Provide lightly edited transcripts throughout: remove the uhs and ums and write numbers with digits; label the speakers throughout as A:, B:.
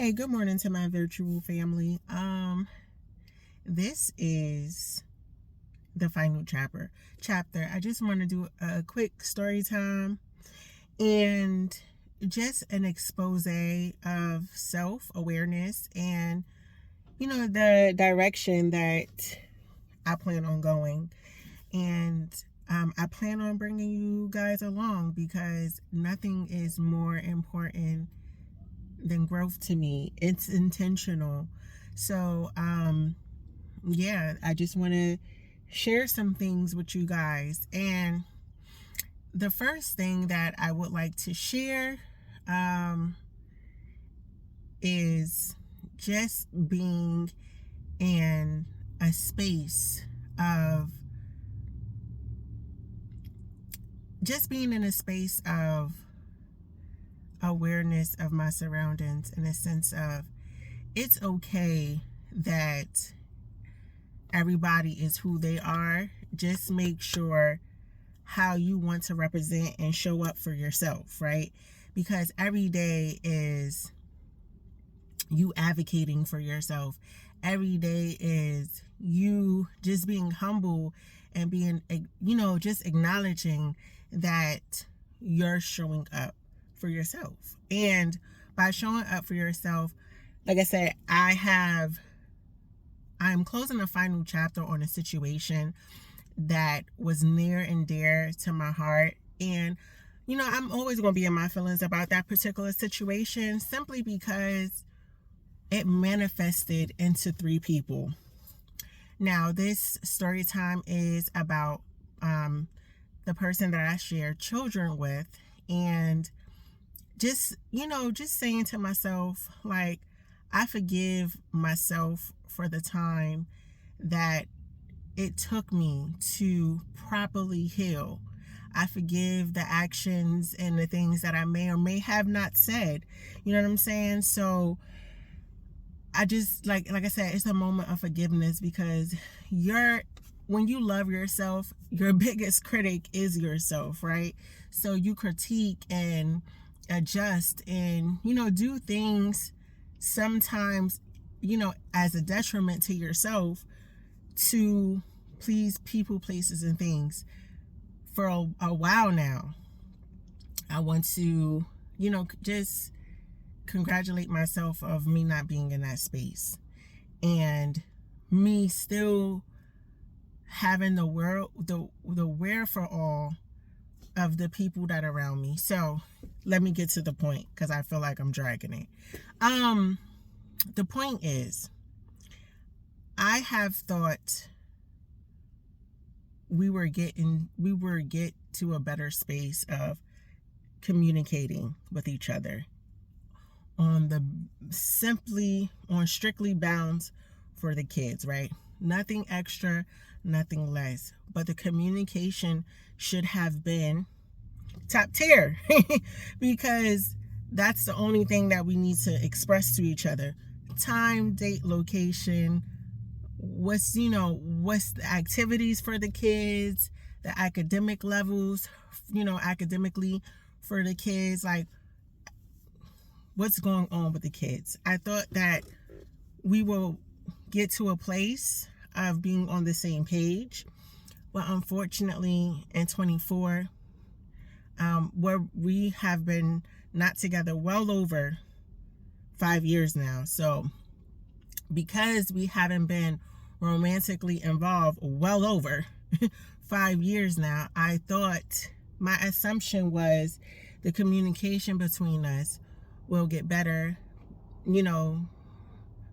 A: Hey, good morning to my virtual family. This is the final chapter. I just want to do a quick story time and just an expose of self-awareness and the direction that I plan on going. And I plan on bringing you guys along because nothing is more important than growth to me. It's intentional. So, yeah, I just want to share some things with you guys. And the first thing that I would like to share is just being in a space of awareness of my surroundings, in a sense of it's okay that everybody is who they are. Just make sure how you want to represent and show up for yourself, right? Because every day is you advocating for yourself. Every day is you just being humble and being, just acknowledging that you're showing up for yourself. And by showing up for yourself, like I said, I'm closing the final chapter on a situation that was near and dear to my heart. And, I'm always going to be in my feelings about that particular situation simply because it manifested into 3 people. Now, this story time is about the person that I share children with, and just saying to myself, like, I forgive myself for the time that it took me to properly heal. I forgive the actions and the things that I may or may have not said. You know what I'm saying? So I just, like I said, it's a moment of forgiveness, because when you love yourself, your biggest critic is yourself, right? So you critique and adjust and, do things sometimes, as a detriment to yourself to please people, places, and things. For a while now, I want to, just congratulate myself of me not being in that space and me still having the wherewithal of the people that are around me. So let me get to the point, because I feel like I'm dragging it. The point is, I have thought we were get to a better space of communicating with each other on strictly bounds for the kids, right? Nothing extra, nothing less. But the communication should have been top tier because that's the only thing that we need to express to each other. Time, date, location, what's the activities for the kids, the academic levels, academically for the kids, like what's going on with the kids. I thought that we will get to a place of being on the same page, but unfortunately in 24, where we have been not together well over 5 years now. So because we haven't been romantically involved well over 5 years now, I thought, my assumption was, the communication between us will get better,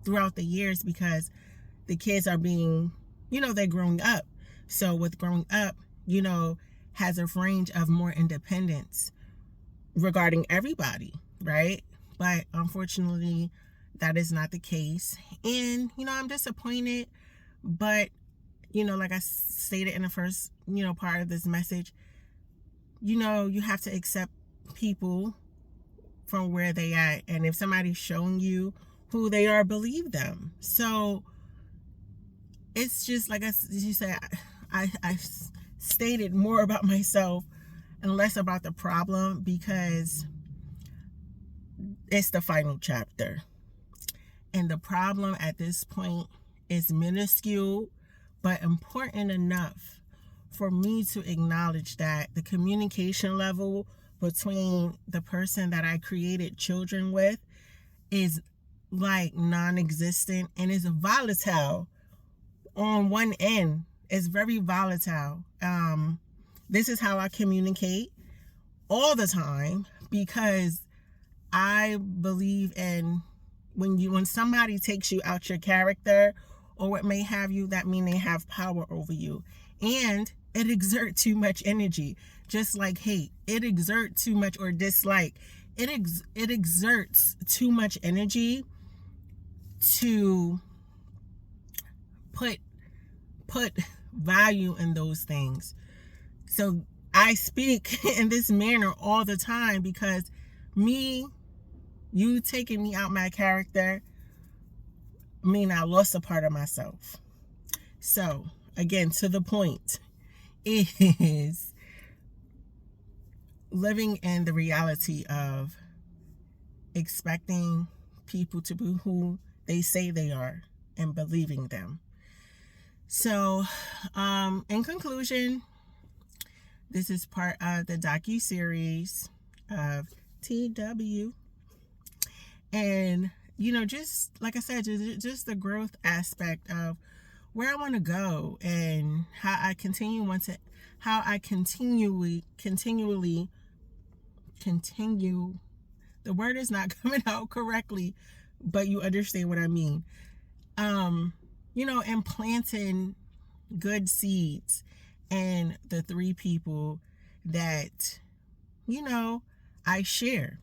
A: throughout the years, because the kids are being, they're growing up. So with growing up, has a range of more independence regarding everybody, right? But unfortunately, that is not the case. And, I'm disappointed. But, like I stated in the first, part of this message, you have to accept people from where they at. And if somebody's showing you who they are, believe them. So it's just like you said, I stated more about myself and less about the problem, because it's the final chapter. And the problem at this point is minuscule, but important enough for me to acknowledge that the communication level between the person that I created children with is like non-existent and is volatile on one end. It's very volatile. This is how I communicate all the time, because I believe in when somebody takes you out your character or what may have you, that mean they have power over you. And it exerts too much energy. Just like hate, it exerts too much, or dislike. It exerts too much energy to put value in those things. So I speak in this manner all the time because you taking me out my character mean I lost a part of myself. So again, to the point is living in the reality of expecting people to be who they say they are and believing them. So, in conclusion, this is part of the docu-series of TW. And, just like I said, just the growth aspect of where I want to go and how I continually, the word is not coming out correctly, but you understand what I mean. And planting good seeds in the 3 people that, I share.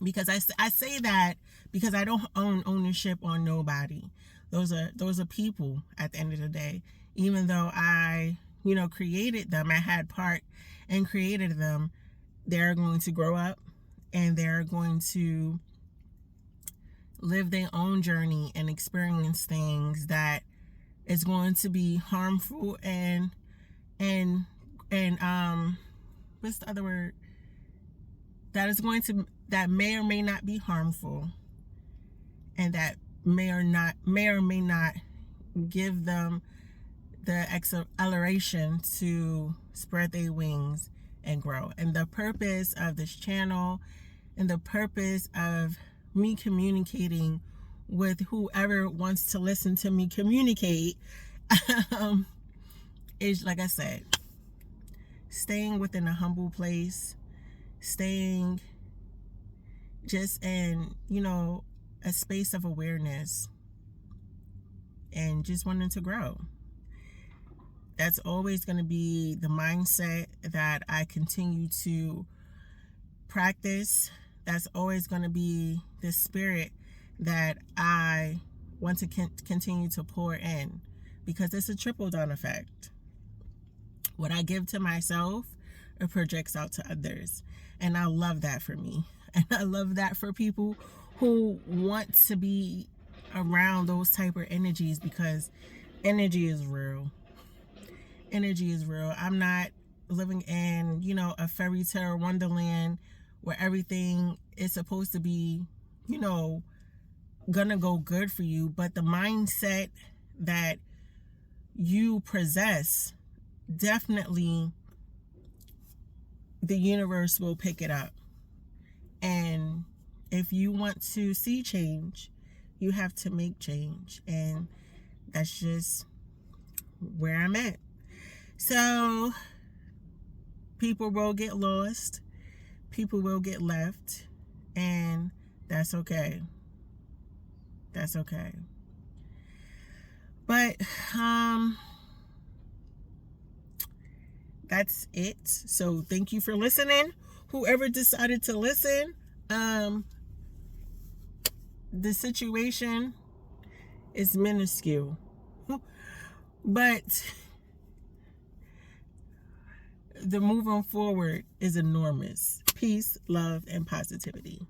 A: Because I say that because I don't own ownership on nobody. Those are people at the end of the day. Even though I, created them, I had part and created them, they're going to grow up and they're going to live their own journey and experience things that is going to be harmful and what's the other word? That may or may not be harmful, and that may or may not give them the acceleration to spread their wings and grow. And the purpose of this channel and the purpose of me communicating with whoever wants to listen to me communicate is, like I said, staying within a humble place, staying just in, a space of awareness, and just wanting to grow. That's always going to be the mindset that I continue to practice. That's always going to be the spirit that I want to continue to pour in, because it's a trickle down effect. What I give to myself, it projects out to others. And I love that for me. And I love that for people who want to be around those type of energies, because energy is real. Energy is real. I'm not living in, a fairy tale wonderland where everything is supposed to be, gonna go good for you. But the mindset that you possess, definitely the universe will pick it up. And if you want to see change, you have to make change. And that's just where I'm at. So people will get lost, people will get left, and that's okay. That's okay. But that's it. So thank you for listening. Whoever decided to listen, the situation is minuscule, but the moving forward is enormous. Peace, love, and positivity.